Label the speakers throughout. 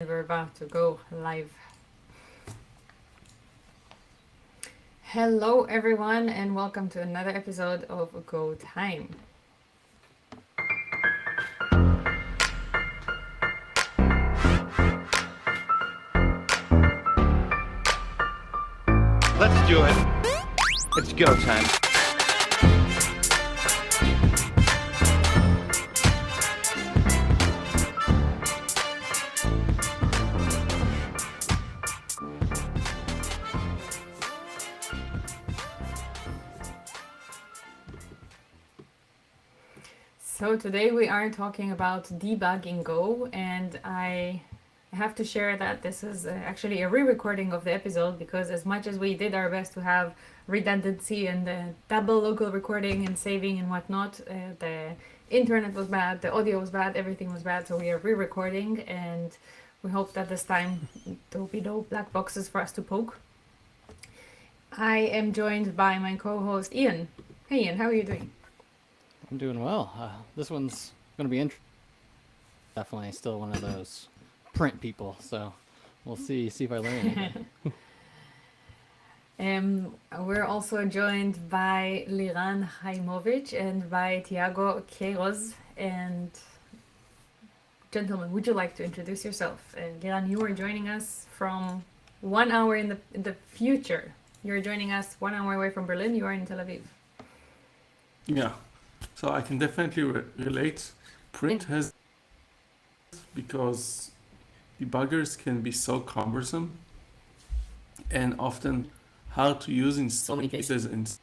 Speaker 1: We're about to go live. Hello everyone and welcome to another episode of Go Time.
Speaker 2: Let's do it. It's go time.
Speaker 1: So today we are talking about debugging Go, and I have to share that this is actually a re-recording of the episode because as much as we did our best to have redundancy and double local recording and saving and whatnot, the internet was bad, the audio was bad, everything was bad, so we are re-recording, and we hope that this time there will be no black boxes for us to poke. I am joined by my co-host Ian. Hey Ian, how are you doing?
Speaker 3: I'm doing well. This one's going to be interesting. Definitely still one of those print people, so we'll see if I learn anything.
Speaker 1: We're also joined by Liran Haimovitch and by Tiago Queiroz. And gentlemen, would you like to introduce yourself? Liran, you are joining us from 1 hour in the future. You're joining us 1 hour away from Berlin. You are in Tel Aviv.
Speaker 4: Yeah, so I can definitely relate. Print has, because debuggers can be so cumbersome and often hard to use in so many cases, and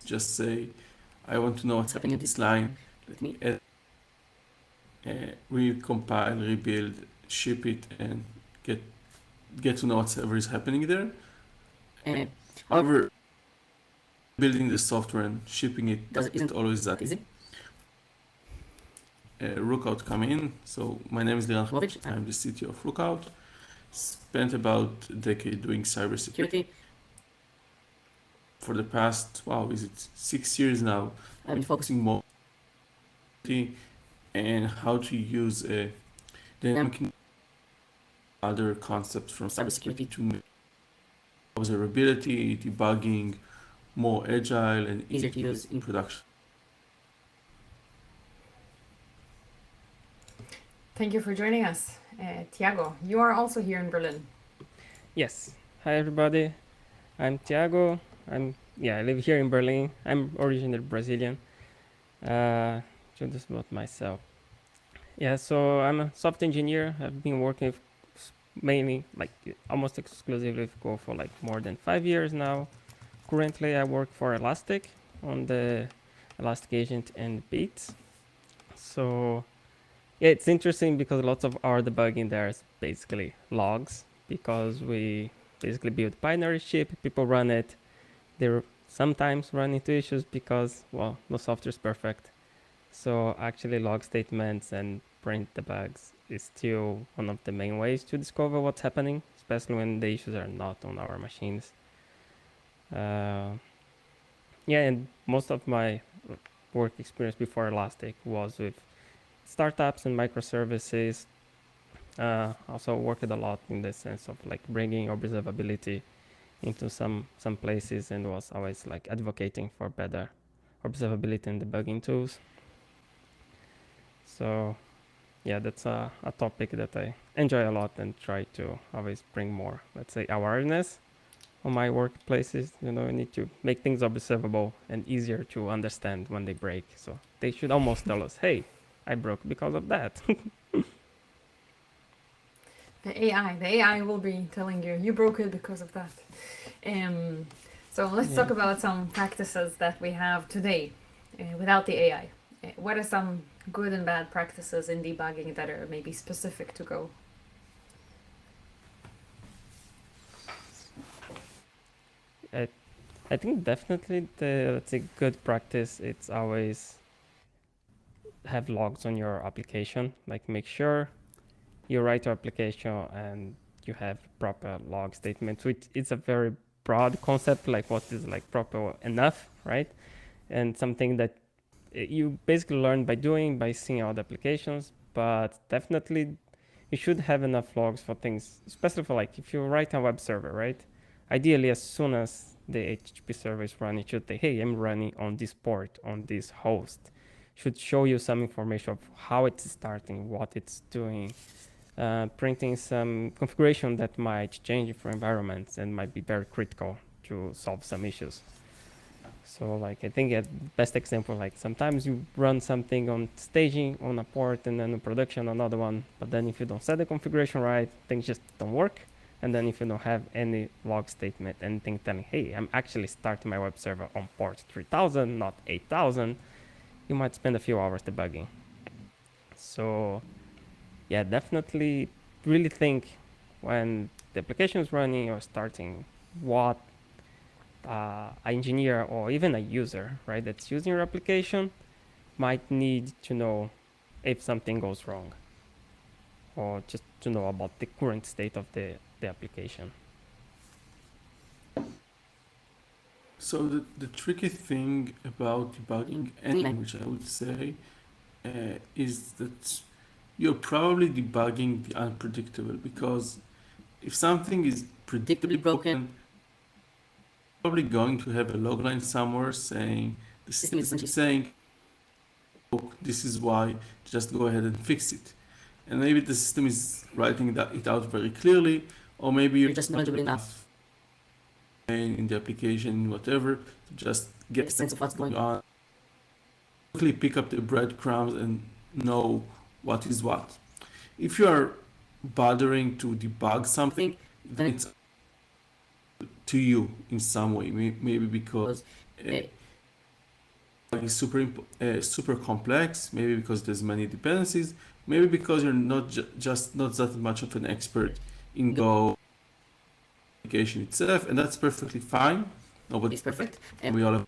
Speaker 4: just say, I want to know what's happening in this line. Let me add, recompile, rebuild, ship it, and get to know whatever is happening there. However, building the software and shipping it isn't always that easy. Rookout come in. So my name is Liran Haimovitch. I'm the CTO of Rookout. Spent about a decade doing cybersecurity. For the past, 6 years now, I've been focusing more on and how to use dynamic other concepts from cybersecurity to make observability, debugging more agile and easier to use in production.
Speaker 1: Thank you for joining us. Tiago, you are also here in Berlin.
Speaker 5: Yes. Hi everybody. I'm Tiago. I live here in Berlin. I'm originally Brazilian. Just about myself. Yeah, so I'm a software engineer. I've been working mainly, almost exclusively with Go for more than 5 years now. Currently, I work for Elastic on the Elastic Agent and Beats. So yeah, it's interesting because lots of our debugging there is basically logs, because we basically build binary ship, people run it. They sometimes run into issues because, no software is perfect. So actually log statements and print debugs is still one of the main ways to discover what's happening, especially when the issues are not on our machines. And most of my work experience before Elastic was with startups and microservices. Also worked a lot in the sense of bringing observability into some places, and was always advocating for better observability and debugging tools. So yeah, that's a topic that I enjoy a lot and try to always bring more, let's say, awareness on my workplaces. You need to make things observable and easier to understand when they break. So they should almost tell us, hey, I broke because of that.
Speaker 1: The AI will be telling you, you broke it because of that. So let's talk about some practices that we have today without the AI. What are some good and bad practices in debugging that are maybe specific to Go?
Speaker 5: I think definitely let's say good practice, it's always have logs on your application. Make sure you write your application and you have proper log statements, which it's a very broad concept, what is proper enough, right? And something that you basically learn by seeing other applications, but definitely you should have enough logs for things, especially for like if you write a web server, right? Ideally, as soon as the HTTP server is running, it should say, hey, I'm running on this port, on this host. Should show you some information of how it's starting, what it's doing, printing some configuration that might change for environments and might be very critical to solve some issues. So like I think a best example, like sometimes you run something on staging on a port and then in production another one, but then if you don't set the configuration right, things just don't work. And then if you don't have any log statement, anything telling, hey, I'm actually starting my web server on port 3000, not 8000, you might spend a few hours debugging. So yeah, definitely really think when the application is running or starting what an engineer or even a user, right, that's using your application might need to know if something goes wrong, or just to know about the current state of the application.
Speaker 4: So the tricky thing about debugging any language, I would say, is that you're probably debugging the unpredictable, because if something is predictably broken, probably going to have a log line somewhere saying the system is essentially saying, oh, this is why, just go ahead and fix it. And maybe the system is writing it out very clearly, or maybe you're just knowledgeable enough in the application, whatever, to just get a sense of what's going on, quickly pick up the breadcrumbs and know what is what. If you are bothering to debug something, then it's to you in some way, maybe because it's super complex, maybe because there's many dependencies, maybe because you're not just not that much of an expert in Go application itself, and that's perfectly fine. Nobody's perfect, and we all have.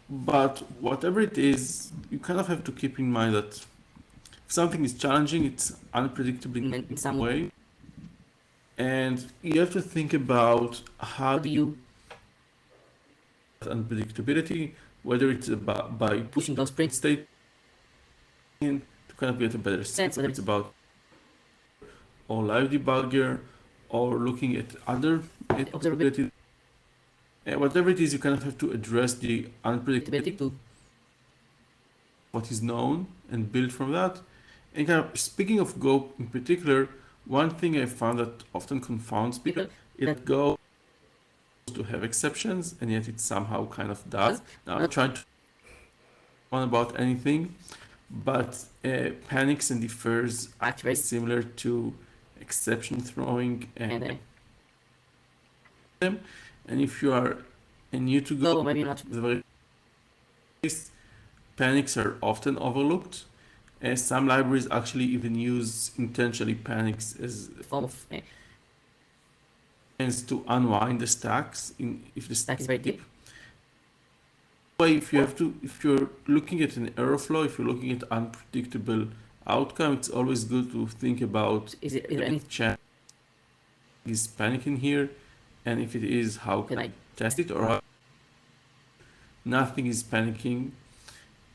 Speaker 4: But whatever it is, you kind of have to keep in mind that if something is challenging, it's unpredictable in some way. And you have to think about how do you unpredictability, whether it's about by pushing those print state in to kind of get a better sense, whether it's about or live debugger or looking at other observability. Whatever it is, you kind of have to address the unpredictability to what is known and build from that. And kind of speaking of Go in particular, one thing I found that often confounds people is that Go to have exceptions, and yet it somehow kind of does. Now, I'm not trying to talk about anything, but panics and differs are very similar to exception throwing and them. And if you are new to Go, maybe not very panics are often overlooked. Some libraries actually even use intentionally panics as a form of to unwind the stacks if the stack is very deep. If you're looking at an error flow, if you're looking at unpredictable outcome, it's always good to think about is there any chance is panicking here, and if it is, how can I test it, or nothing is panicking.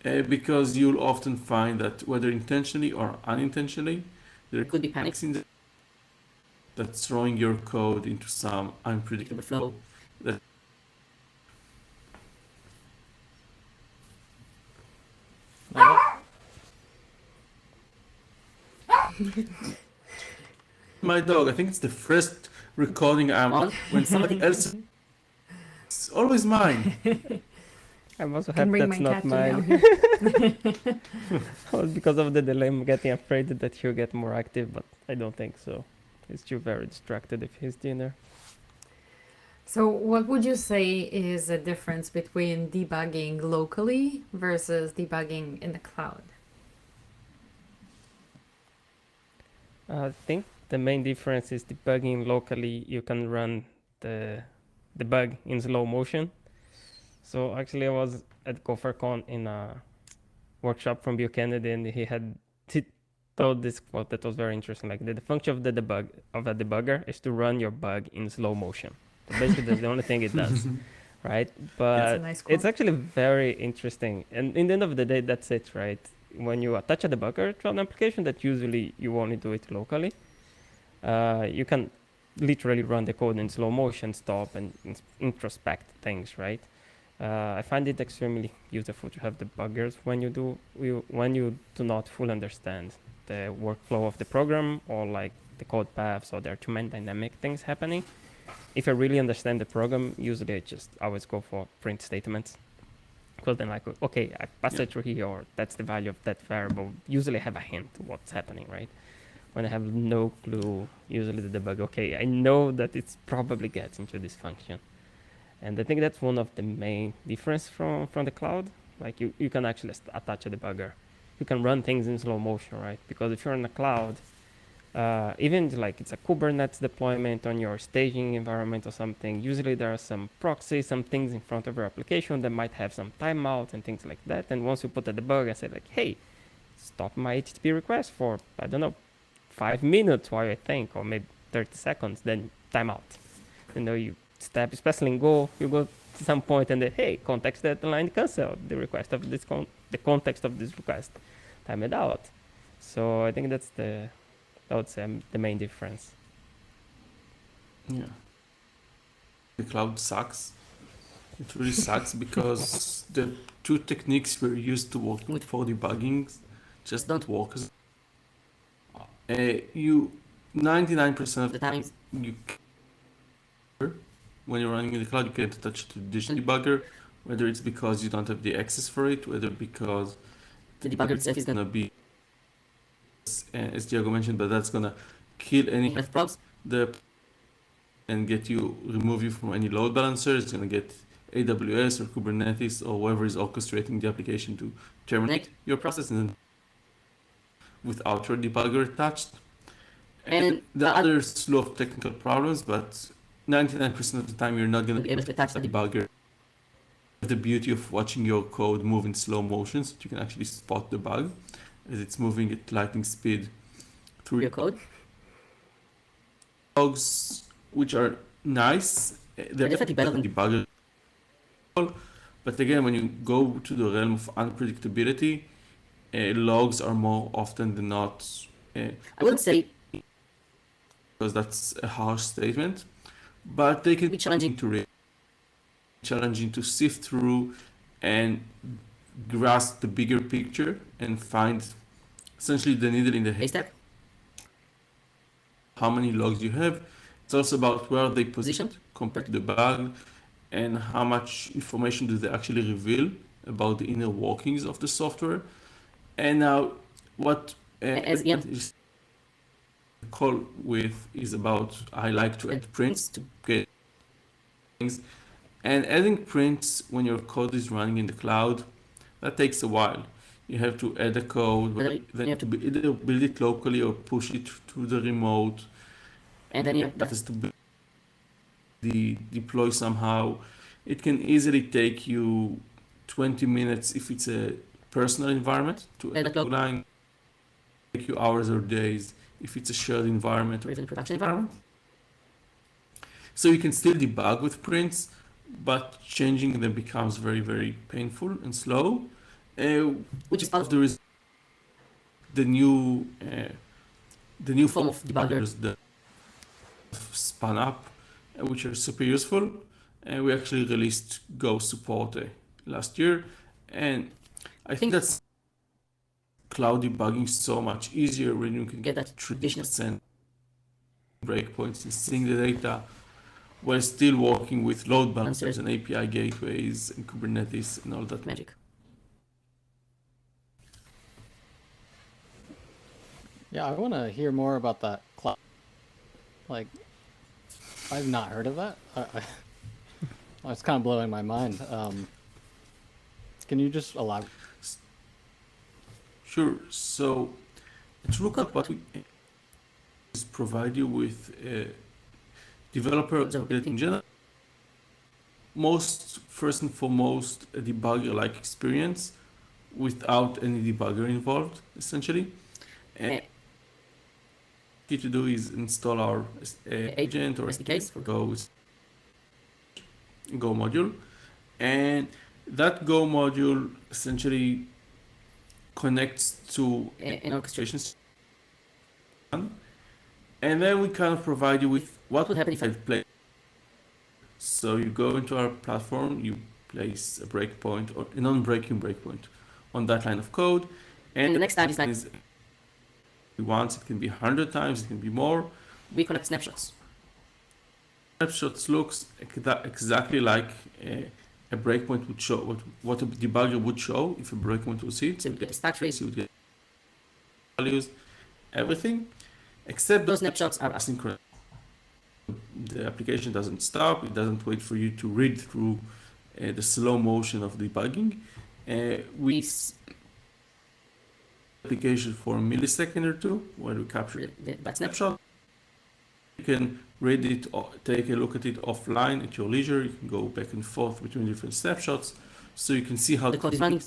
Speaker 4: Because you'll often find that whether intentionally or unintentionally, there could be panics in that's throwing your code into some unpredictable flow. My dog, I think it's the first recording I'm on when somebody else. It's always mine.
Speaker 5: I'm also happy that's not mine. Well, because of the delay, I'm getting afraid that he'll get more active, but I don't think so. He's too very distracted if he's dinner.
Speaker 1: So what would you say is the difference between debugging locally versus debugging in the cloud?
Speaker 5: I think the main difference is debugging locally. You can run the bug in slow motion. So actually, I was at GopherCon in a workshop from Buchanan, and he told this quote that was very interesting. Like the function of a debugger is to run your bug in slow motion. So basically, that's the only thing it does, right? But
Speaker 1: That's a nice quote.
Speaker 5: it's actually very interesting. And in the end of the day, that's it, right? when you attach a debugger to an application that usually you only do it locally, you can literally run the code in slow motion, stop and introspect things, right? I find it extremely useful to have debuggers when you do not fully understand the workflow of the program or like the code paths, or there are too many dynamic things happening. If I really understand the program, usually I just always go for print statements. Because then like, okay, I pass it through here, or that's the value of that variable. Usually I have a hint to what's happening, right? When I have no clue, usually the debug, okay, I know that it's probably gets into this function. And I think that's one of the main difference from the cloud. Like you can actually attach a debugger. You can run things in slow motion, right? Because if you're in the cloud, even like it's a Kubernetes deployment on your staging environment or something, usually there are some proxies, some things in front of your application that might have some timeouts and things like that. And once you put a debug and say like, hey, stop my HTTP request for, I don't know, 5 minutes while I think, or maybe 30 seconds, then timeout. You know, you step, especially in Go, you go to some point and then, hey, context that line cancel the request of this the context of this request, time it out. So I think that's I would say the main difference.
Speaker 4: Yeah. The cloud sucks. It really sucks because the two techniques we're used to working with for debugging just don't work. You 99% of the time you when you're running in the cloud, you can't touch the traditional debugger, whether it's because you don't have the access for it, whether because the debugger itself is gonna be, as Tiago mentioned, but that's gonna kill any props and remove you from any load balancer. It's gonna get AWS or Kubernetes or whoever is orchestrating the application to terminate your process, and then without your debugger attached. And the other slew of technical problems, but 99% of the time you're not going to be able to attach the debugger. The beauty of watching your code move in slow motion, so you can actually spot the bug as it's moving at lightning speed through your code. Logs, which are nice, they're definitely better than debugger. But again, when you go to the realm of unpredictability, logs are more often than not, I wouldn't say, because that's a harsh statement, but they can be challenging to read, challenging to sift through and grasp the bigger picture and find essentially the needle in the haystack. How many logs you have. It's also about where they positioned compared to the bug, and how much information do they actually reveal about the inner workings of the software. And now what as Ian is call with is about, I like to add prints to get things, and adding prints when your code is running in the cloud, that takes a while. You have to add a code, then you have to either build it locally or push it to the remote, and then that has to be deploy somehow. It can easily take you 20 minutes if it's a personal environment to add a log line. Take you hours or days if it's a shared environment or even a production environment. So you can still debug with prints, but changing them becomes very, very painful and slow, which is part of the reason the new form of debuggers that spun up, which are super useful. And we actually released Go support last year, and I think that's cloud debugging so much easier when you can get that traditional sense breakpoints and seeing the data while still working with load balancers and API gateways and Kubernetes and all that magic.
Speaker 3: Yeah, I want to hear more about that cloud. Like, I've not heard of that. It's kind of blowing my mind. Can you just elaborate?
Speaker 4: Sure. So at Rookup, what we is provide you with developer observability in general. First and foremost, a debugger-like experience without any debugger involved, essentially. Key to do is install our agent or SDKs for Go module, and that Go module essentially connects to an orchestration system, and then we kind of provide you with what would happen if I play. So you go into our platform, you place a breakpoint or a non-breaking breakpoint on that line of code, and the next time this line is once, it can be 100 times, it can be more. We collect snapshots. Snapshots looks exactly like a breakpoint would show, what a debugger would show if a breakpoint was hit. So you would get stack trace, you would get values, everything, except those snapshots are asynchronous. The application doesn't stop, it doesn't wait for you to read through the slow motion of debugging. We application for a millisecond or two when we capture that snapshot. You can read it or take a look at it offline at your leisure. You can go back and forth between different snapshots so you can see how the code is running,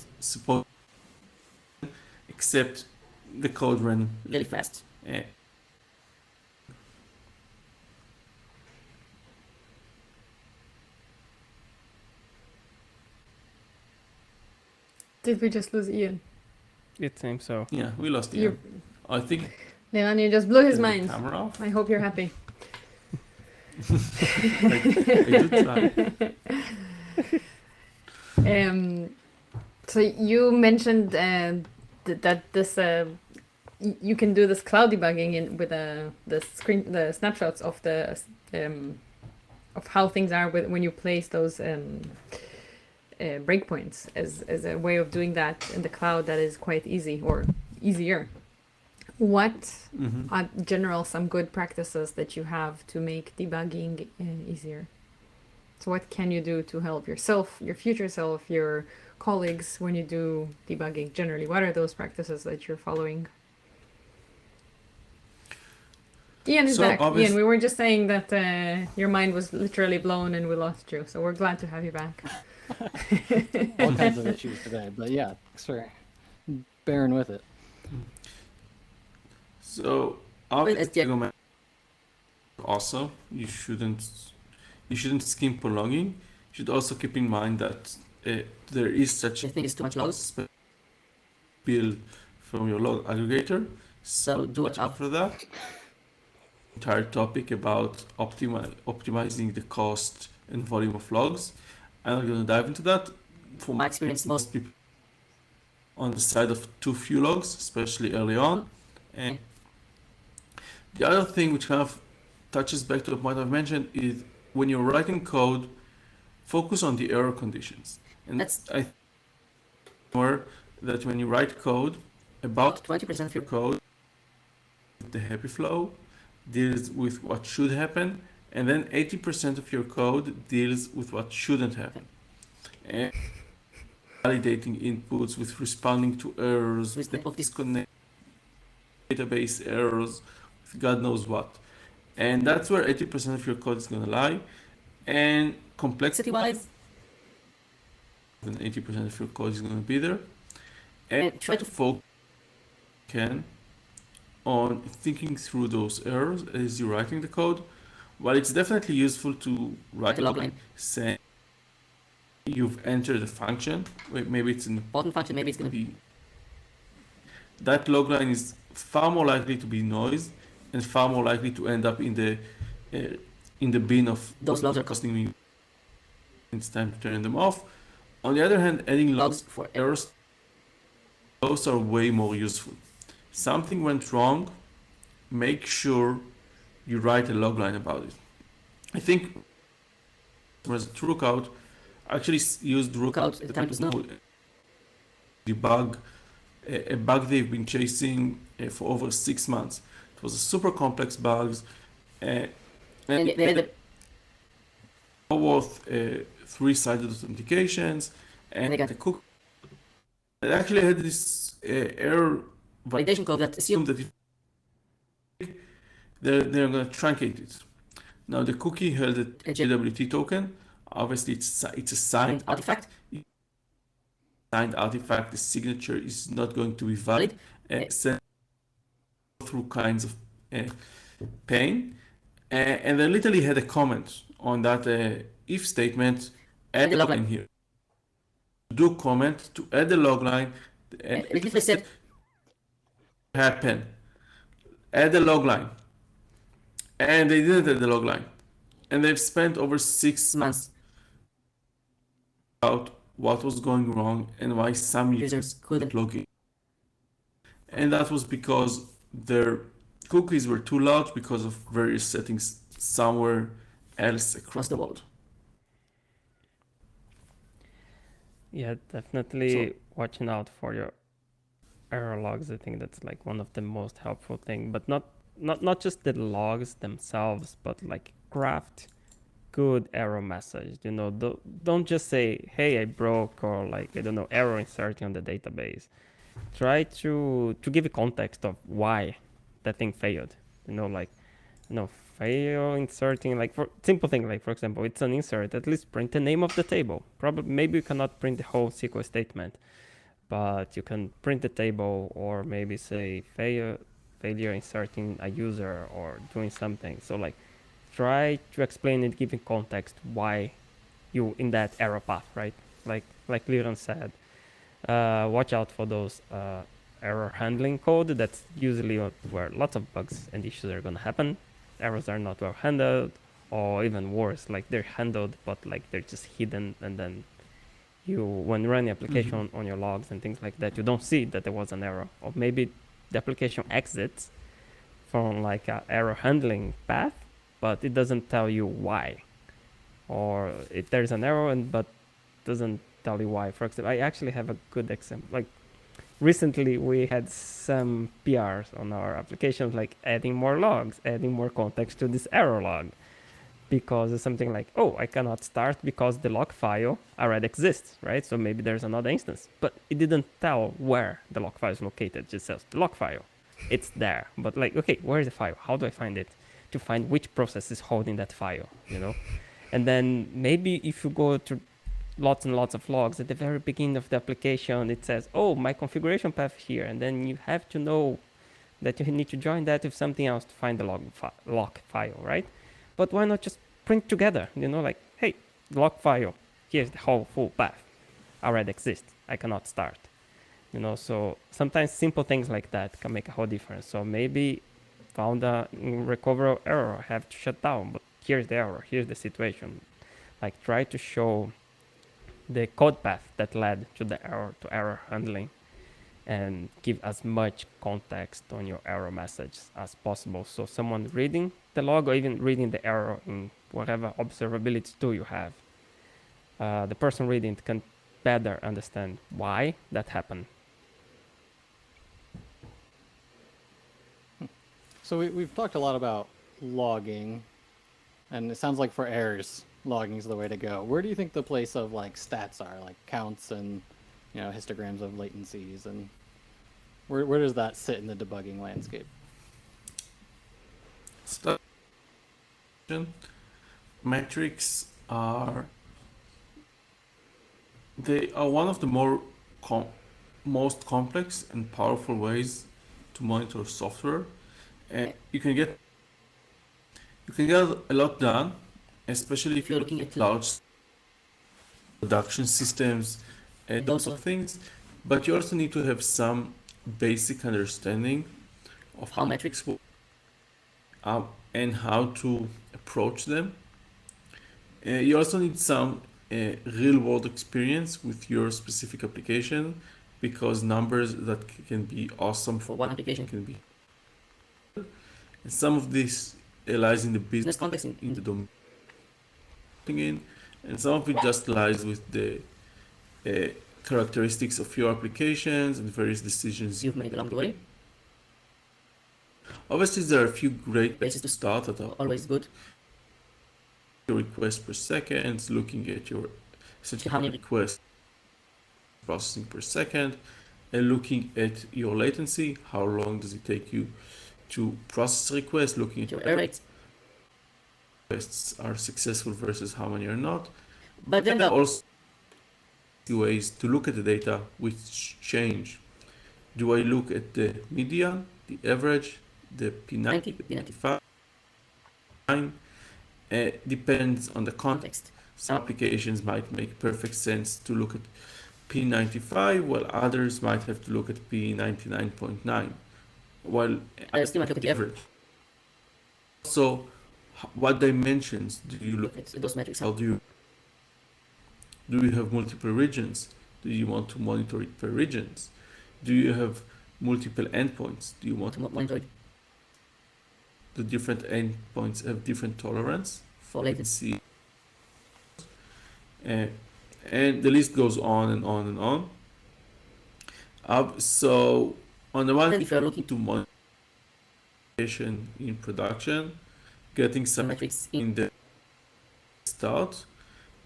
Speaker 4: except the code ran really fast.
Speaker 1: Did we just lose Ian?
Speaker 5: It seems so.
Speaker 4: Yeah, we lost Ian. I think
Speaker 1: Liran, you just blew his mind.
Speaker 4: Camera off.
Speaker 1: I hope you're happy.
Speaker 4: I do try.
Speaker 1: So you mentioned that this you can do this cloud debugging with the snapshots of the of how things are when you place those breakpoints as a way of doing that in the cloud that is quite easy or easier. What are general some good practices that you have to make debugging easier? So what can you do to help yourself, your future self, your colleagues when you do debugging generally? What are those practices that you're following? Ian is back. Ian, we were just saying that your mind was literally blown and we lost you. So we're glad to have you back.
Speaker 3: All kinds of issues today, but yeah, thanks for bearing with it.
Speaker 4: So obviously, also you shouldn't skim for logging. You should also keep in mind that there is such a thing as too much logs build from your log aggregator. So do watch out for that. Entire topic about optimizing the cost and volume of logs. I'm not going to dive into that. From my experience, most people on the side of too few logs, especially early on. And the other thing which kind of touches back to the point I've mentioned is when you're writing code, focus on the error conditions. And that's I think more that when you write code, about 20% of your code, the happy flow, deals with what should happen, and then 80% of your code deals with what shouldn't happen. And validating inputs, with responding to errors, with the disconnect database errors, with God knows what. And that's where 80% of your code is going to lie. And complexity-wise, then 80% of your code is going to be there. And try to focus on thinking through those errors as you're writing the code. While it's definitely useful to write a logline saying you've entered a function, maybe it's an important function, maybe it's going to be, that logline is far more likely to be noise and far more likely to end up in the bin of those logs are costing me, it's time to turn them off. On the other hand, adding logs for errors, those are way more useful. Something went wrong, make sure you write a logline about it. I think as Rookout actually used Rookout at the time to debug a bug they've been chasing for over 6 months. It was a super complex bug, and they had worth 3-sided authentications, and they got a cookie. It actually had this error validation code that assumed that they're going to truncate it. Now the cookie held a JWT token. Obviously, it's a signed artifact. Signed artifact, the signature is not going to be valid. Sent through kinds of pain, and they literally had a comment on that if statement. Add the logline here. Do comment to add the logline And if they said, happen, add the log line. And they didn't add the log line. And they've spent over 6 months out what was going wrong and why some users couldn't log in. And that was because their cookies were too large because of various settings somewhere else across the world.
Speaker 5: Yeah, definitely watching out for your error logs. I think that's like one of the most helpful thing, but not just the logs themselves, but like craft good error message. You know, don't just say, hey, I broke, or like, I don't know, error inserting on the database. Try to give a context of why that thing failed. You know, like, you know, fail inserting, like, for simple thing, like, for example, it's an insert, at least print the name of the table. Probably, maybe you cannot print the whole SQL statement, but you can print the table, or maybe say failure inserting a user or doing something. So like, try to explain it, giving context why you in that error path, right? Like Liran said, watch out for those error handling code. That's usually where lots of bugs and issues are going to happen. Errors are not well handled, or even worse, like they're handled, but like they're just hidden, and then you, when you run the application on your logs and things like that, you don't see that there was an error, or maybe the application exits from like a error handling path, but it doesn't tell you why, or if there's an error but doesn't tell you why. For example, I actually have a good example. Like recently we had some PRs on our applications, like adding more logs, adding more context to this error log, because it's something like, oh, I cannot start because the log file already exists, right? So maybe there's another instance, but it didn't tell where the log file is located. It just says the log file, it's there, but like, okay, where is the file? How do I find it? To find which process is holding that file, you know? And then maybe if you go to lots and lots of logs at the very beginning of the application, it says, oh, my configuration path here. And then you have to know that you need to join that with something else to find the log file, right? But why not just print together, you know, like, hey, log file, here's the whole full path, already exists, I cannot start, you know? So sometimes simple things like that can make a whole difference. So maybe found a recoverable error, have to shut down, but here's the error, here's the situation. Like, try to show the code path that led to the error, to error handling, and give as much context on your error message as possible. So someone reading the log, or even reading the error in whatever observability tool you have, the person reading it can better understand why that happened.
Speaker 3: So we've talked a lot about logging, and it sounds like for errors, logging is the way to go. Where do you think the place of like stats are, like counts and, you know, histograms of latencies, and where does that sit in the debugging landscape?
Speaker 4: Metrics are one of the most complex and powerful ways to monitor software. And you can get a lot done, especially if you're looking at large production systems and those sort of things. But you also need to have some basic understanding of how metrics work and how to approach them. You also need some real-world experience with your specific application, because numbers that can be awesome for one application can be. And some of this lies in the business context, in the domain, and some of it just lies with the characteristics of your applications and various decisions you've made along the way. Obviously, there are a few great places to start that are always good. Your requests per second, looking at your essentially how many requests processing per second, and looking at your latency, how long does it take you to process a request, looking at your error rates. Requests are successful versus how many are not. But then there are also ways to look at the data which change. Do I look at the median, the average, the P90, the P95? Depends on the context. Some applications might make perfect sense to look at P95, while others might have to look at P99.9, while others still might look at the average. So, what dimensions do you look at those metrics? How do you have multiple regions? Do you want to monitor it per regions? Do you have multiple endpoints? Do you want to monitor it? The different endpoints have different tolerance for latency. And the list goes on and on and on. So on the one hand, if you're looking to monitor in production, getting some metrics in the start,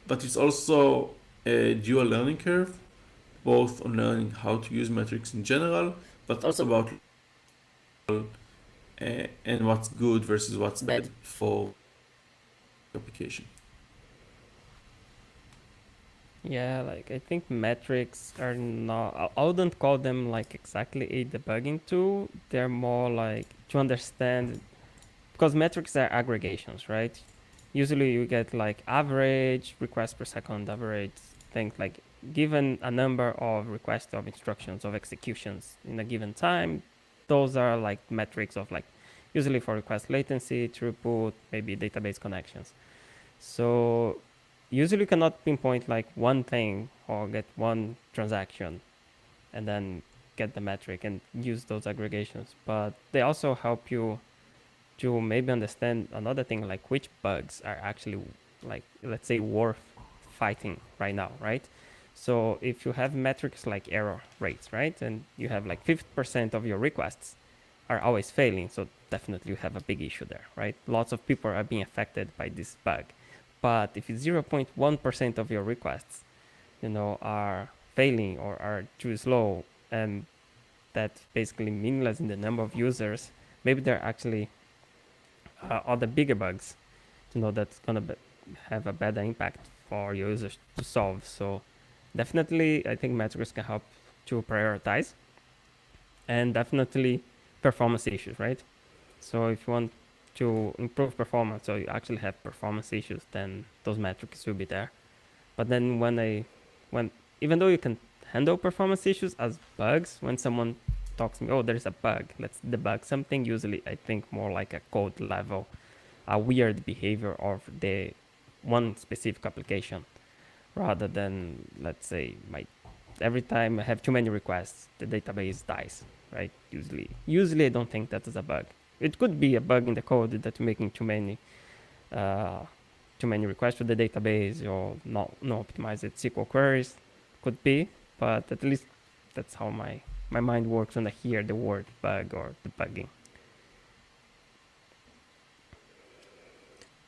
Speaker 4: but it's also a dual learning curve, both on learning how to use metrics in general, but also about and what's good versus what's bad for application.
Speaker 5: Yeah, like I think metrics are not, I wouldn't call them like exactly a debugging tool. They're more like to understand, because metrics are aggregations, right? Usually you get like average requests per second, average things like given a number of requests of instructions of executions in a given time. Those are like metrics of like usually for request latency, throughput, maybe database connections. So usually you cannot pinpoint like one thing or get one transaction and then get the metric and use those aggregations, but they also help you to maybe understand another thing, like which bugs are actually like, let's say, worth fighting right now, right? So if you have metrics like error rates, right, and you have like 50% of your requests are always failing, so definitely you have a big issue there, right? Lots of people are being affected by this bug. But if it's 0.1% of your requests, are failing or are too slow, and that's basically meaningless in the number of users, maybe there are actually other bigger bugs, that's gonna have a better impact for your users to solve. So definitely, I think metrics can help to prioritize, and definitely performance issues, right? So if you want to improve performance, so you actually have performance issues, then those metrics will be there. But then even though you can handle performance issues as bugs, when someone talks to me, oh, there's a bug, let's debug something, usually I think more like a code level, a weird behavior of the one specific application, rather than, let's say, every time I have too many requests, the database dies, right? Usually I don't think that is a bug. It could be a bug in the code that you're making too many requests to the database, or no optimized SQL queries. Could be, but at least that's how my mind works when I hear the word bug or debugging.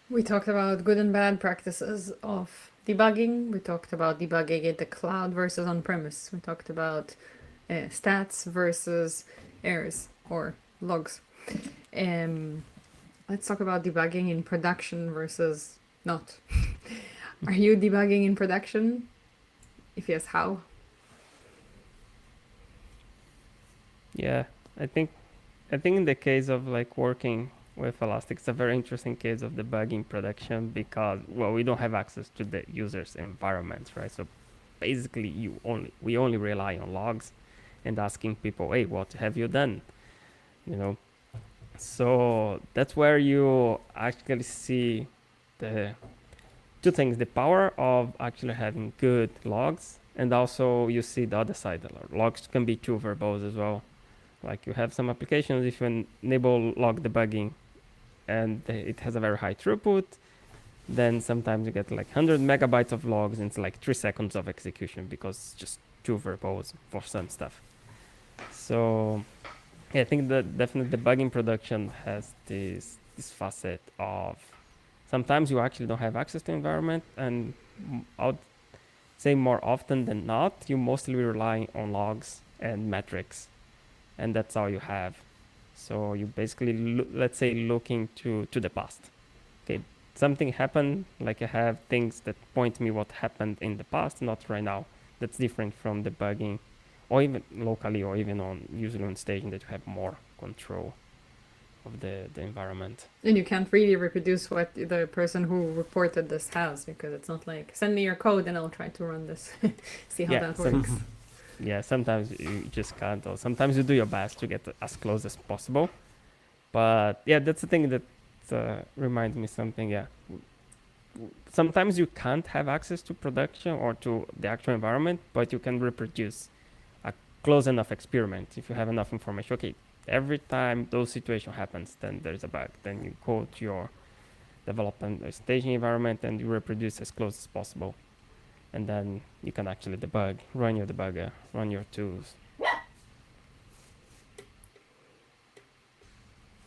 Speaker 1: We talked about good and bad practices of debugging. We talked about debugging in the cloud versus on-premise. We talked about stats versus errors or logs. Let's talk about debugging in production versus not. Are you debugging in production? If yes, how?
Speaker 5: Yeah, I think in the case of like working with Elastic, it's a very interesting case of debugging production, because we don't have access to the user's environments, right? So basically we only rely on logs and asking people, hey, what have you done? So that's where you actually see the two things: the power of actually having good logs, and also you see the other side. Logs can be too verbose as well. Like you have some applications, if you enable log debugging and it has a very high throughput, then sometimes you get like 100 megabytes of logs and it's like 3 seconds of execution, because it's just too verbose for some stuff. So yeah, I think that definitely debugging production has this facet of sometimes you actually don't have access to environment, and I would say more often than not, you mostly rely on logs and metrics, and that's all you have. So you basically, let's say, looking to the past. Okay, something happened, like I have things that point me what happened in the past, not right now. That's different from debugging, or even locally, or even usually on staging, that you have more control. the environment.
Speaker 1: And you can't really reproduce what the person who reported this has, because it's not like, send me your code and I'll try to run this, see how that works.
Speaker 5: Yeah, sometimes you just can't, or sometimes you do your best to get as close as possible. But yeah, that's the thing that reminds me something. Yeah, sometimes you can't have access to production or to the actual environment, but you can reproduce a close enough experiment if you have enough information. Okay, every time those situation happens, then there's a bug. Then you go to your development or staging environment and you reproduce as close as possible. And then you can actually debug, run your debugger, run your tools.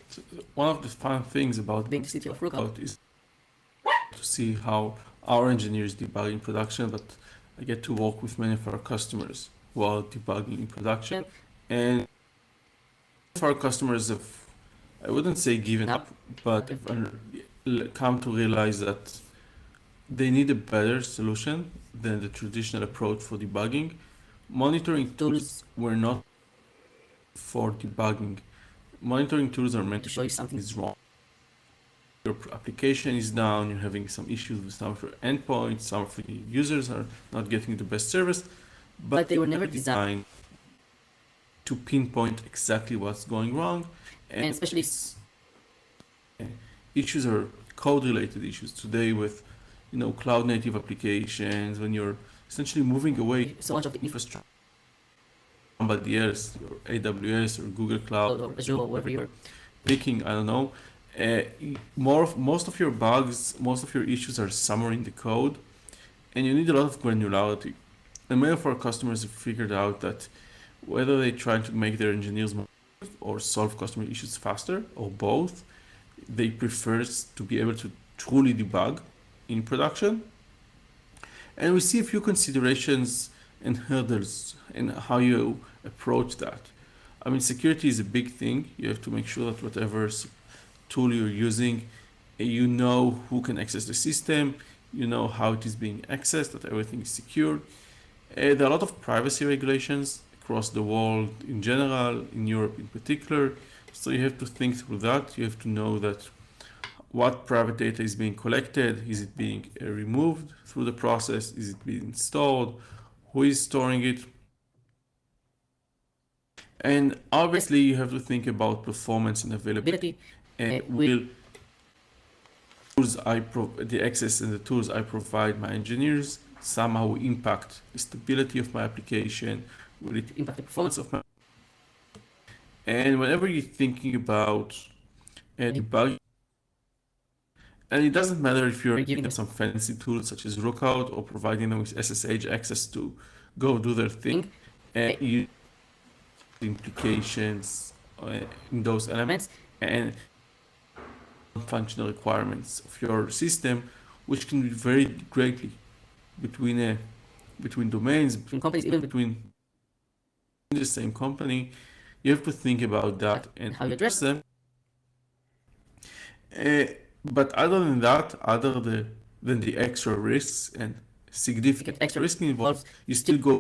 Speaker 4: So one of the fun things about being the city of Rookout is to see how our engineers debug in production, but I get to work with many of our customers while debugging in production. And our customers have, I wouldn't say given up, but have come to realize that they need a better solution than the traditional approach for debugging. Monitoring tools were not for debugging. Monitoring tools are meant to show you something is wrong. Your application is down, you're having some issues with some of your endpoints, some of your users are not getting the best service, but they were never designed to pinpoint exactly what's going wrong. And especially issues are code-related issues today with cloud native applications, when you're essentially moving away so much of the infrastructure somebody else, your AWS or Google Cloud or Azure or whatever you're picking, I don't know. Most of your bugs, most of your issues are somewhere in the code, and you need a lot of granularity. And many of our customers have figured out that whether they try to make their engineers more or solve customer issues faster or both, they prefer to be able to truly debug in production. And we see a few considerations and hurdles in how you approach that. I mean, security is a big thing. You have to make sure that whatever tool you're using, you know who can access the system, you know how it is being accessed, that everything is secure. There are a lot of privacy regulations across the world in general, in Europe in particular. So you have to think through that. You have to know that what private data is being collected, is it being removed through the process, is it being stored, who is storing it. And obviously you have to think about performance and availability, and will the access and the tools I provide my engineers somehow impact the stability of my application, will it impact the performance of my. And whenever you're thinking about debugging, and it doesn't matter if you're giving them some fancy tools such as Rookout or providing them with SSH access to go do their thing, you implications in those elements and functional requirements of your system, which can vary greatly between domains, between companies, even between the same company. You have to think about that and how you address them. But other than that, than the extra risks and significant extra risk involved, you still go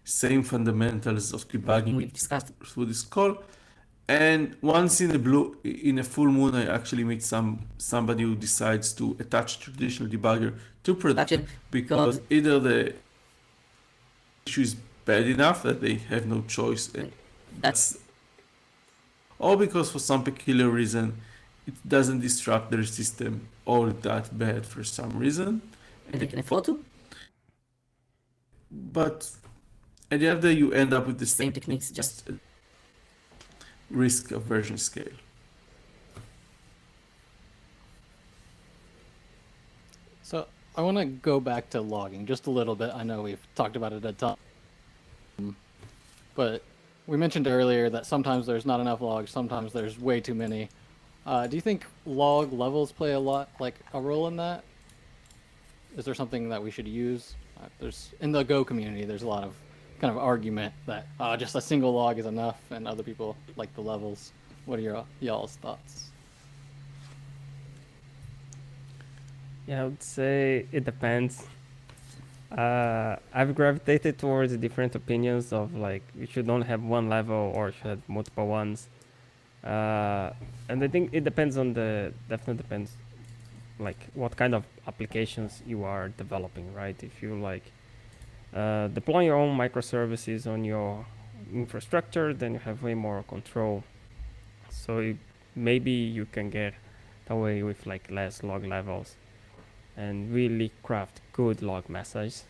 Speaker 4: same fundamentals of debugging we've discussed through this call. And once in a full moon, I actually meet somebody who decides to attach traditional debugger to production because either the issue is bad enough that they have no choice, and that's or because for some peculiar reason it doesn't disrupt their system all that bad for some reason, and they can afford to. But at the end of the day, you end up with the same techniques, just risk aversion scale.
Speaker 3: So I want to go back to logging just a little bit. I know we've talked about it a ton, but we mentioned earlier that sometimes there's not enough logs, sometimes there's way too many. Do you think log levels play a role in that? Is there something that we should use? There's in the Go community, there's a lot of kind of argument that just a single log is enough, and other people like the levels. What are y'all's thoughts?
Speaker 5: Yeah, I would say it depends. I've gravitated towards different opinions of like you should only have one level or should have multiple ones. And I think it depends on definitely depends like what kind of applications you are developing, right? If you like deploy your own microservices on your infrastructure, then you have way more control. So maybe you can get away with like less log levels and really craft good log messages.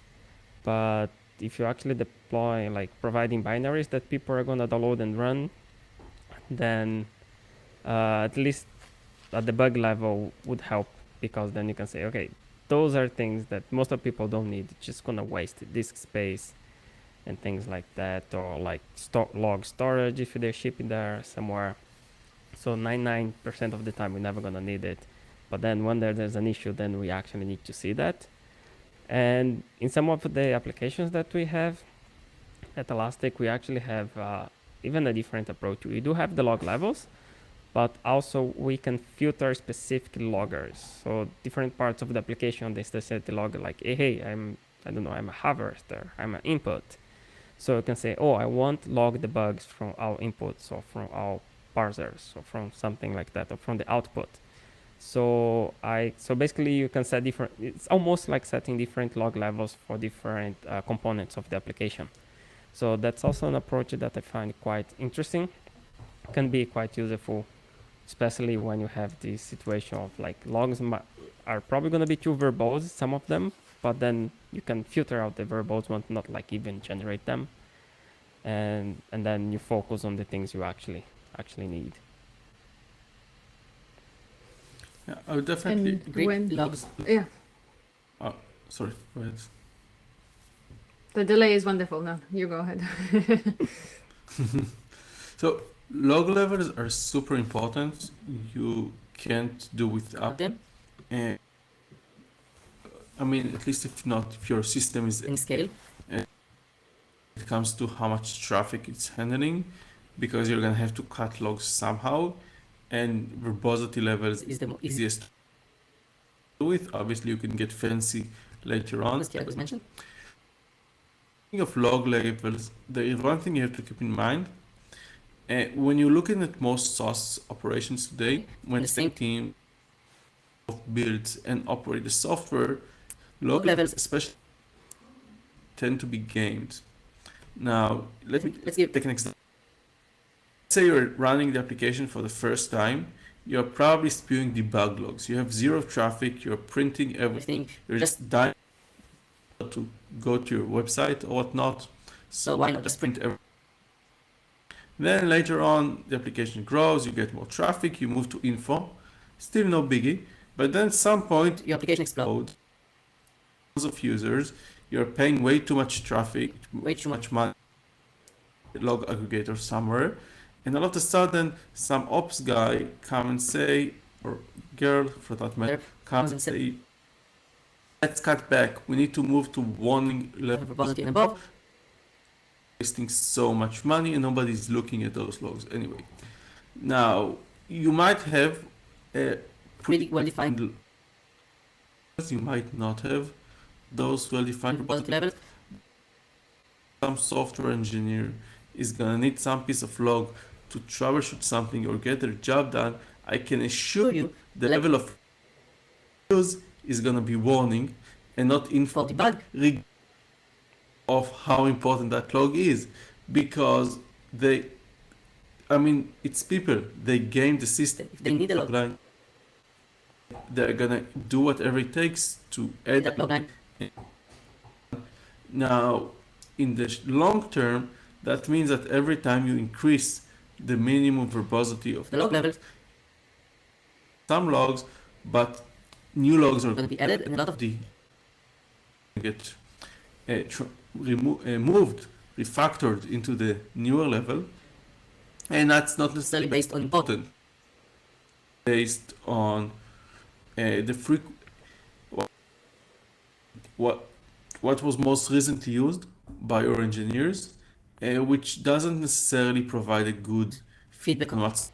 Speaker 5: But if you actually deploy like providing binaries that people are gonna download and run, then at least at the bug level would help, because then you can say, okay, those are things that most of people don't need. It's just gonna waste disk space and things like that, or like log storage if they're shipping there somewhere. So 99% of the time we're never gonna need it. But then when there's an issue, then we actually need to see that. And in some of the applications that we have at Elastic, we actually have even a different approach. We do have the log levels, but also we can filter specific loggers. So different parts of the application, they still set the logger like, hey, I'm a harvester, I'm an input. So you can say, oh, I want log the bugs from our inputs or from our parsers or from something like that, or from the output. So basically you can set different, it's almost like setting different log levels for different components of the application. So that's also an approach that I find quite interesting, can be quite useful, especially when you have this situation of like logs are probably going to be too verbose, some of them, but then you can filter out the verbose ones, not like even generate them. And then you focus on the things you actually need.
Speaker 4: Yeah, I would definitely
Speaker 1: And
Speaker 4: agree.
Speaker 1: when
Speaker 4: Logs.
Speaker 1: yeah,
Speaker 4: Oh, sorry, go ahead.
Speaker 1: the delay is wonderful. No, you go ahead.
Speaker 4: So log levels are super important. You can't do without them. And I mean, at least if your system is in scale, and it comes to how much traffic it's handling, because you're gonna have to cut logs somehow, and verbosity levels is the easiest to do with. Obviously, you can get fancy later on, as Tiago mentioned. Speaking of log levels, there is one thing you have to keep in mind. When you're looking at most SaaS operations today, when the same team builds and operate the software, log levels especially tend to be gamed. Now, let's take an example. Say you're running the application for the first time, you're probably spewing debug logs. You have zero traffic, you're printing everything, you're just dying to go to your website or whatnot. So why not just print everything? Then later on, the application grows, you get more traffic, you move to info, still no biggie, but then at some point, your application explodes. Thousands of users, you're paying way too much traffic, way too much money, log aggregator somewhere, and all of a sudden, some ops guy come and say, or girl for that matter, comes and say, let's cut back, we need to move to warning level and above, wasting so much money and nobody's looking at those logs anyway. Now, you might have a pretty well-defined, you might not have those well-defined levels. Some software engineer is gonna need some piece of log to troubleshoot something or get their job done. I can assure you the level of use is gonna be warning and not info debug of how important that log is, because it's people, they game the system. If they need a log line, they're gonna do whatever it takes to add that log line. Now, in the long term, that means that every time you increase the minimum verbosity of the log levels, some logs, but new logs are going to be added, and a lot of the get moved, refactored into the newer level, and that's not necessarily based on important, based on the what was most recently used by our engineers, which doesn't necessarily provide a good feedback on what's.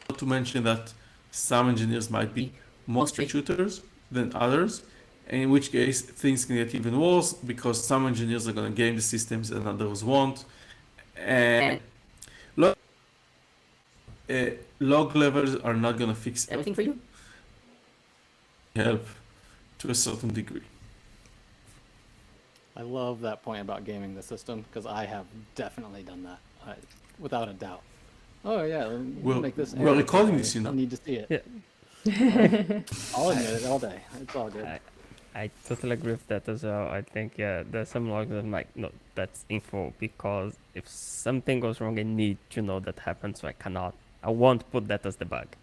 Speaker 4: Not to mention that some engineers might be more straight shooters than others, in which case things can get even worse because some engineers are going to game the systems and others won't. And log levels are not gonna fix everything for you. Help to a certain degree.
Speaker 3: I love that point about gaming the system because I have definitely done that, without a doubt. Oh yeah,
Speaker 4: We're-
Speaker 3: make this.
Speaker 4: we're
Speaker 3: error
Speaker 4: recording
Speaker 3: I
Speaker 4: this, you know.
Speaker 3: Need to see it.
Speaker 5: Yeah.
Speaker 3: I'll admit it all day. It's all good.
Speaker 5: I totally agree with that as well. I think there's some logs that I'm like, no, that's info, because if something goes wrong, I need to know that happened, so I won't put that as the bug.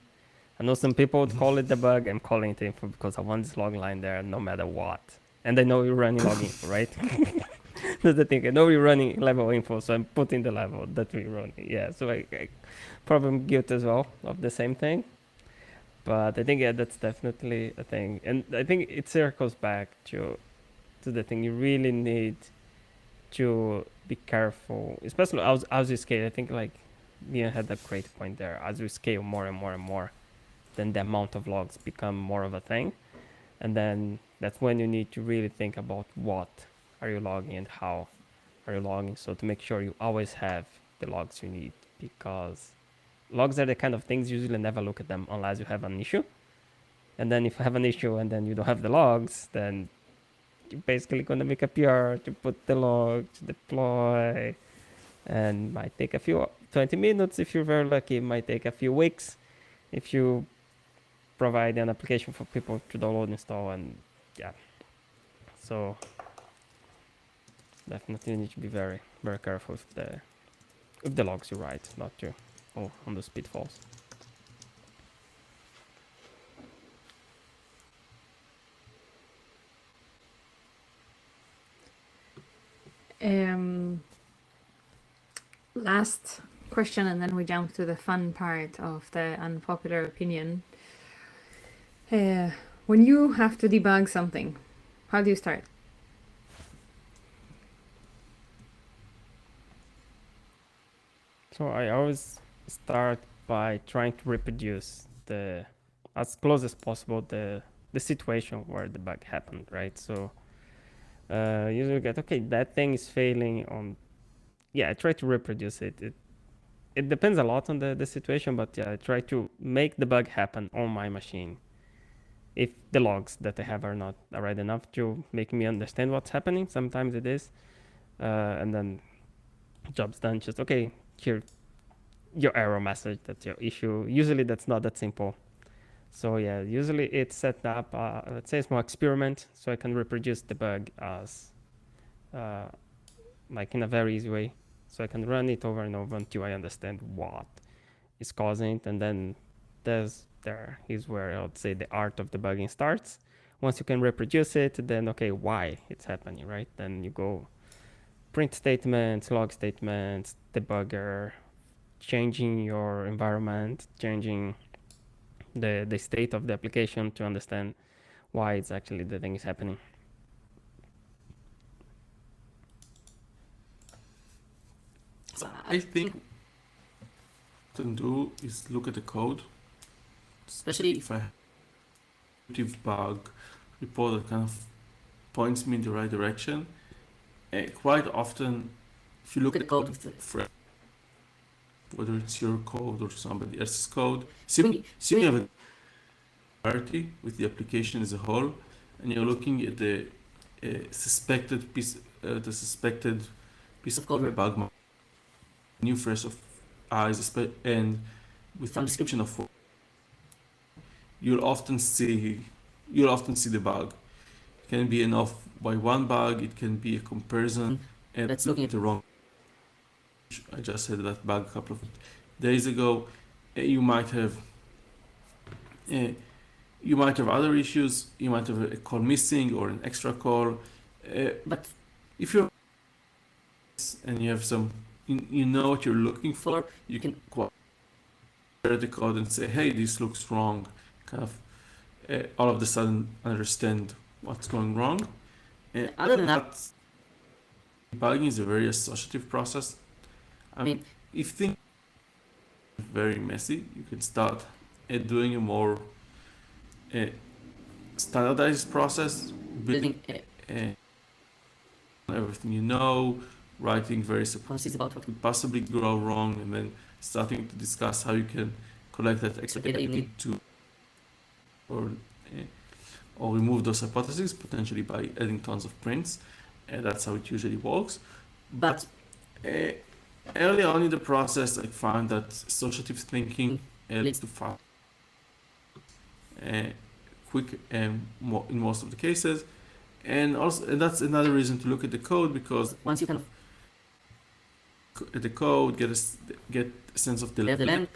Speaker 5: I know some people would call it the bug. I'm calling it info because I want this log line there no matter what. And I know you're running log info, right? That's the thing. I know you're running level info, so I'm putting the level that we're running. Yeah, so I probably guilty as well of the same thing. But I think, yeah, that's definitely a thing. And I think it circles back to the thing. You really need to be careful, especially as you scale. I think, like, Liran had a great point there. As we scale more and more and more, then the amount of logs become more of a thing. And then that's when you need to really think about what are you logging and how are you logging. So to make sure you always have the logs you need, because logs are the kind of things you usually never look at them unless you have an issue. And then if you have an issue and then you don't have the logs, then you're basically going to make a PR to put the log, to deploy, and might take 20 minutes if you're very lucky. It might take a few weeks if you provide an application for people to download and install. And yeah, so definitely need to be very, very careful with the logs you write, not to on those pitfalls.
Speaker 1: Last question, and then we jump to the fun part of the unpopular opinion. When you have to debug something, how do you start?
Speaker 5: So I always start by trying to reproduce as close as possible the situation where the bug happened, right? So usually get, okay, that thing is failing on, I try to reproduce it. It depends a lot on the situation, but yeah, I try to make the bug happen on my machine. If the logs that I have are not right enough to make me understand what's happening, sometimes it is. And then job's done, just, okay, here, your error message, that's your issue. Usually that's not that simple. So yeah, usually it's set up, let's say a small experiment, so I can reproduce the bug as, like in a very easy way. So I can run it over and over until I understand what is causing it. And then there is where I would say the art of debugging starts. Once you can reproduce it, then okay, why it's happening, right? Then you go print statements, log statements, debugger, changing your environment, changing the state of the application to understand why it's actually the thing is happening.
Speaker 4: So I think what I can do is look at the code, especially if I have a bug report that kind of points me in the right direction. Quite often, if you look at the code of the friend, whether it's your code or somebody else's code, assuming you have a parity with the application as a whole, and you're looking at the suspected piece of code where bug might new first of eyes, and with some description of, you'll often see the bug. It can be enough by one bug, it can be a comparison, and that's looking at the wrong. I just had that bug a couple of days ago. You might have other issues. You might have a call missing or an extra call. But if you're and you have some, you know what you're looking for, you can compare the code and say, hey, this looks wrong. Kind of all of a sudden understand what's going wrong. Other than that, debugging is a very associative process. I mean, if things are very messy, you can start doing a more standardized process, building everything you know, writing various hypotheses about what could possibly go wrong, and then starting to discuss how you can collect that extra data you need to or remove those hypotheses, potentially by adding tons of prints. And that's how it usually works. But early on in the process, I found that associative thinking leads to fast, quick, in most of the cases. And that's another reason to look at the code, because once you kind of at the code, get a sense of the level,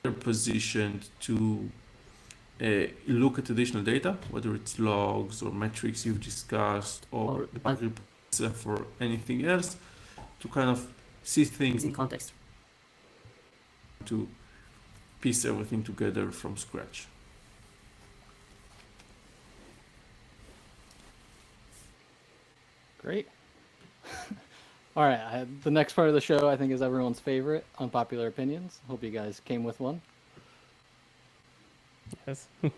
Speaker 4: they're positioned to look at additional data, whether it's logs or metrics you've discussed, or the bug report itself, or anything else, to kind of see things in context, to piece everything together from scratch.
Speaker 3: Great. All right, the next part of the show I think is everyone's favorite, unpopular opinions. Hope you guys came with one.
Speaker 5: Yes.
Speaker 3: All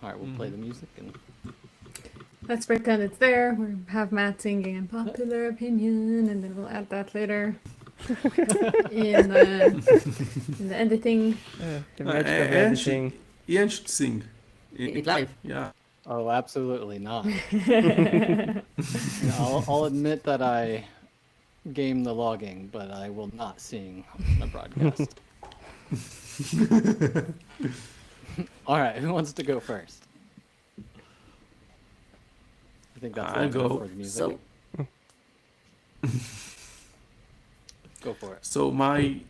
Speaker 3: right, we'll play the music and
Speaker 1: Let's pretend it's there. We have Matt singing unpopular opinion, and then we'll add that later in the editing.
Speaker 5: The magic of editing.
Speaker 4: Ian should sing.
Speaker 6: It live.
Speaker 4: Yeah.
Speaker 3: oh, absolutely not. I'll admit that I game the logging, but I will not sing on the broadcast. All right, who wants to go first? I think that's
Speaker 4: I'll go.
Speaker 3: for the music.
Speaker 6: So,
Speaker 3: Go for it.
Speaker 4: So my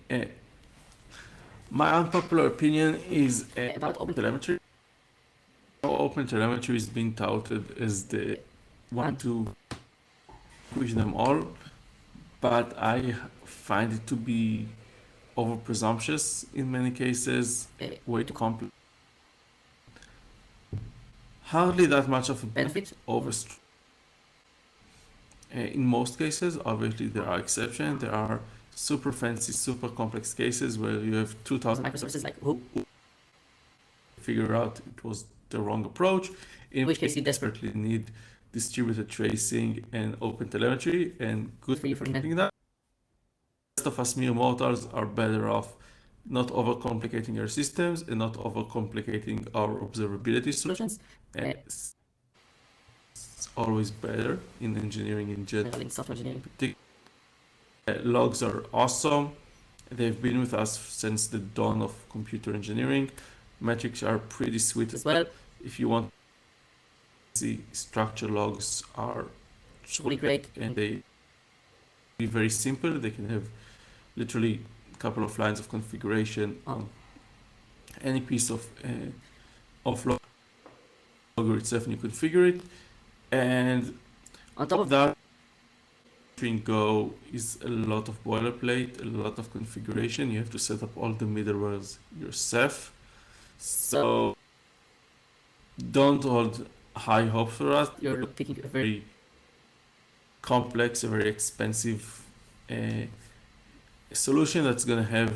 Speaker 4: unpopular opinion is about OpenTelemetry. OpenTelemetry is being touted as the one to push them all, but I find it to be over presumptuous in many cases, way too complex. Hardly that much of a benefit over. In most cases, obviously there are exceptions. There are super fancy, super complex cases where you have 2,000 microservices, like who figure out it was the wrong approach, in which case you desperately need distributed tracing and OpenTelemetry, and good for you for inventing that. The rest of us mere mortals are better off not overcomplicating our systems and not overcomplicating our observability solutions. And it's always better in engineering in general.
Speaker 6: in software engineering.
Speaker 4: Logs are awesome. They've been with us since the dawn of computer engineering. Metrics are pretty sweet as well. If you want to see, structure logs are
Speaker 6: Really great.
Speaker 4: and they be very simple. They can have literally a couple of lines of configuration on any piece of logger itself, and you configure it. And
Speaker 6: On top of
Speaker 4: that, in Go is a lot of boilerplate, a lot of configuration. You have to set up all the middlewares yourself. So don't hold high hopes for us.
Speaker 6: you're taking a very
Speaker 4: Very complex, a very expensive solution that's gonna have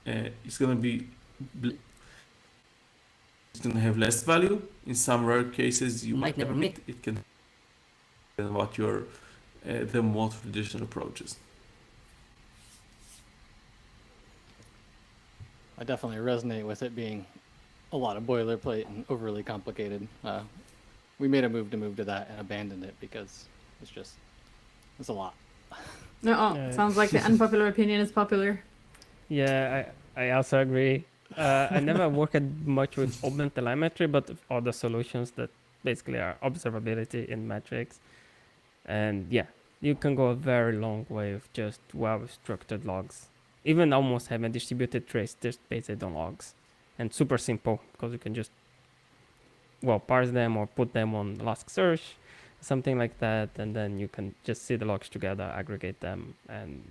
Speaker 4: it's gonna have less value. In some rare cases, you
Speaker 6: might never meet.
Speaker 4: it can than what your the more traditional approaches.
Speaker 3: I definitely resonate with it being a lot of boilerplate and overly complicated. We made a move to that and abandoned it because it's a lot.
Speaker 1: No, sounds like the unpopular opinion is popular.
Speaker 5: Yeah, I also agree. I never worked much with OpenTelemetry, but other solutions that basically are observability in metrics. And yeah, you can go a very long way with just well-structured logs. Even almost having distributed trace just based on logs. And super simple, because you can just, parse them or put them on Elasticsearch, something like that. And then you can just see the logs together, aggregate them. And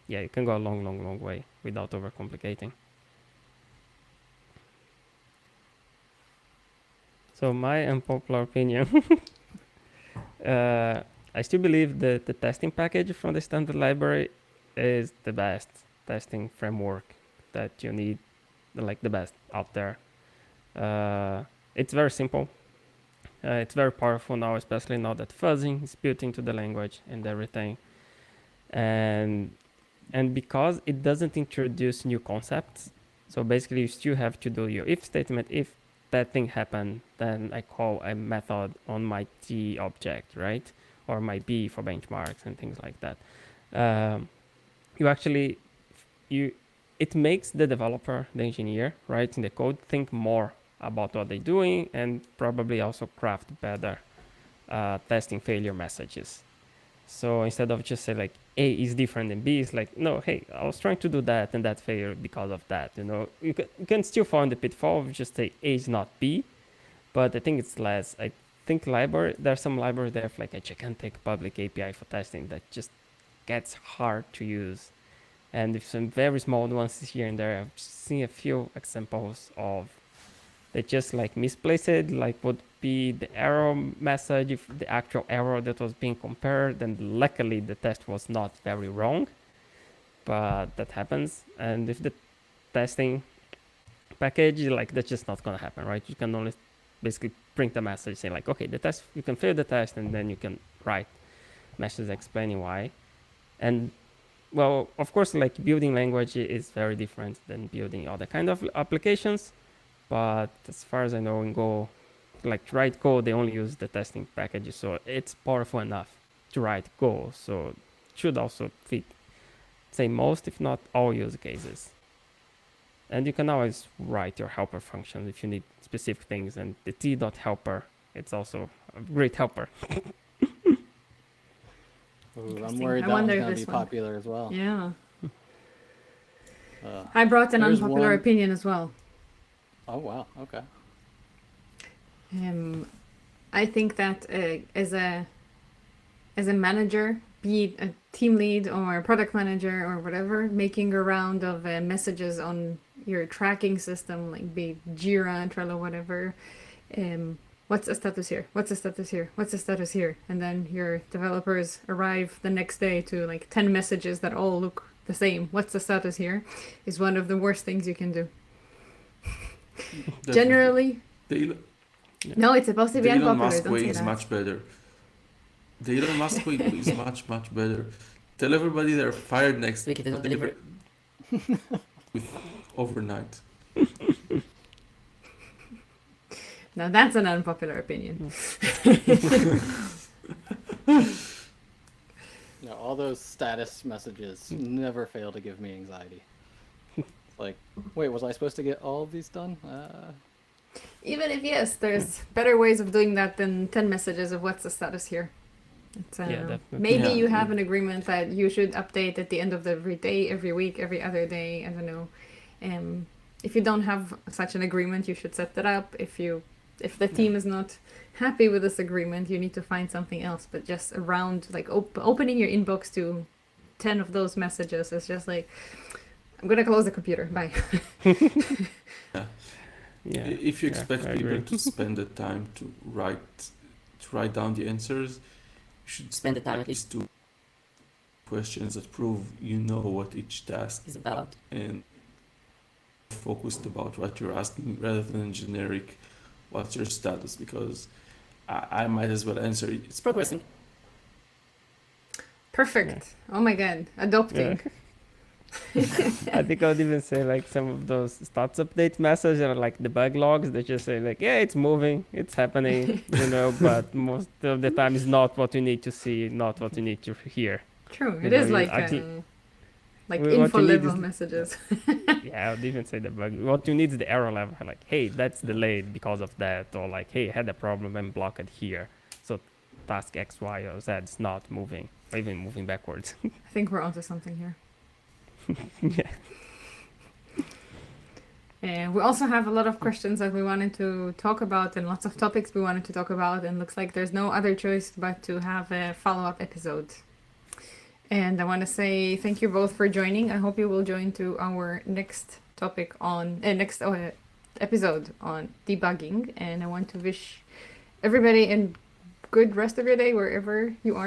Speaker 5: yeah, you can go a long way without overcomplicating. So my unpopular opinion, I still believe that the testing package from the standard library is the best testing framework that you need, like the best out there. It's very simple. It's very powerful now, especially now that fuzzing is built into the language and everything. and because it doesn't introduce new concepts, so basically you still have to do your if statement. If that thing happened, then I call a method on my T object, right? Or my B for benchmarks and things like that. It makes the developer, the engineer, writing the code, think more about what they're doing and probably also craft better testing failure messages. So instead of just say like A is different than B, it's like, no, hey, I was trying to do that and that failed because of that. You can still fall in the pitfall of just say A is not B, but I think it's less. I think there's some libraries that have like a gigantic public API for testing that just gets hard to use. And if some very small nuances here and there, I've seen a few examples of they just like misplaced it, like would be the error message if the actual error that was being compared, and luckily the test was not very wrong, but that happens. And if the testing package, like that's just not gonna happen, right? You can only basically print a message saying like, okay, the test, you can fail the test, and then you can write messages explaining why. And well, of course, like building language is very different than building other kind of applications. But as far as I know, in Go, like to write code, they only use the testing packages. So it's powerful enough to write Go. So it should also fit, say, most, if not all use cases. And you can always write your helper function if you need specific things. And the t.helper, it's also a great helper.
Speaker 3: Ooh, I'm worried
Speaker 1: I
Speaker 3: that one's
Speaker 1: wonder if
Speaker 3: going to
Speaker 1: this
Speaker 3: be
Speaker 1: one-
Speaker 3: popular as well.
Speaker 1: Yeah. I brought an
Speaker 3: There's
Speaker 1: unpopular
Speaker 3: one-
Speaker 1: opinion as well.
Speaker 3: Oh, wow. Okay.
Speaker 1: I think that as a manager, be it a team lead or a product manager or whatever, making a round of messages on your tracking system, like be it Jira, Trello, whatever. What's the status here? What's the status here? What's the status here? And then your developers arrive the next day to like 10 messages that all look the same. What's the status here? Is one of the worst things you can do. Generally, no, it's supposed to be
Speaker 4: the Elon
Speaker 1: unpopular.
Speaker 4: Musk
Speaker 1: Don't
Speaker 4: way
Speaker 1: say
Speaker 4: is
Speaker 1: that.
Speaker 4: much better. The Elon Musk way is much better. Tell everybody they're fired next
Speaker 6: Week if they don't deliver.
Speaker 4: with overnight.
Speaker 1: Now that's an unpopular opinion.
Speaker 3: No, all those status messages never fail to give me anxiety. Like, wait, was I supposed to get all of these done?
Speaker 1: Even if yes, there's better ways of doing that than 10 messages of what's the status here. It's,
Speaker 5: Definitely.
Speaker 1: maybe
Speaker 4: Yeah.
Speaker 1: you have an agreement that you should update at the end of every day, every week, every other day. I don't know. If you don't have such an agreement, you should set that up. If the team is not happy with this agreement, you need to find something else. But just around like opening your inbox to 10 of those messages is just like, I'm gonna close the computer. Bye.
Speaker 5: Yeah.
Speaker 4: If you expect
Speaker 5: I
Speaker 4: people
Speaker 5: agree.
Speaker 4: to spend the time to write down the answers, you should
Speaker 6: Spend the time at least
Speaker 4: to questions that prove you know what each task
Speaker 6: is about.
Speaker 4: and focused about what you're asking rather than generic what's your status, because I might as well answer it.
Speaker 6: It's progressing.
Speaker 1: Perfect. Oh my god. Adopting.
Speaker 5: I think I would even say like some of those stats update messages are like the bug logs. They just say like, yeah, it's moving, it's happening, but most of the time it's not what you need to see, not what you need to hear.
Speaker 1: True.
Speaker 5: You
Speaker 1: It
Speaker 5: know,
Speaker 1: is
Speaker 5: you
Speaker 1: like
Speaker 5: actually- what
Speaker 1: info
Speaker 5: you need
Speaker 1: level
Speaker 5: is-
Speaker 1: messages.
Speaker 5: Yeah, I would even say the bug. What you need is the error level. Like, hey, that's delayed because of that, or like, hey, I had a problem and blocked it here. So task X, Y, or Z is not moving, or even moving backwards.
Speaker 1: I think we're onto something here.
Speaker 5: Yeah.
Speaker 1: We also have a lot of questions that we wanted to talk about and lots of topics we wanted to talk about, and looks like there's no other choice but to have a follow-up episode. And I want to say thank you both for joining. I hope you will join to our next topic on episode on debugging. And I want to wish everybody a good rest of your day wherever you are.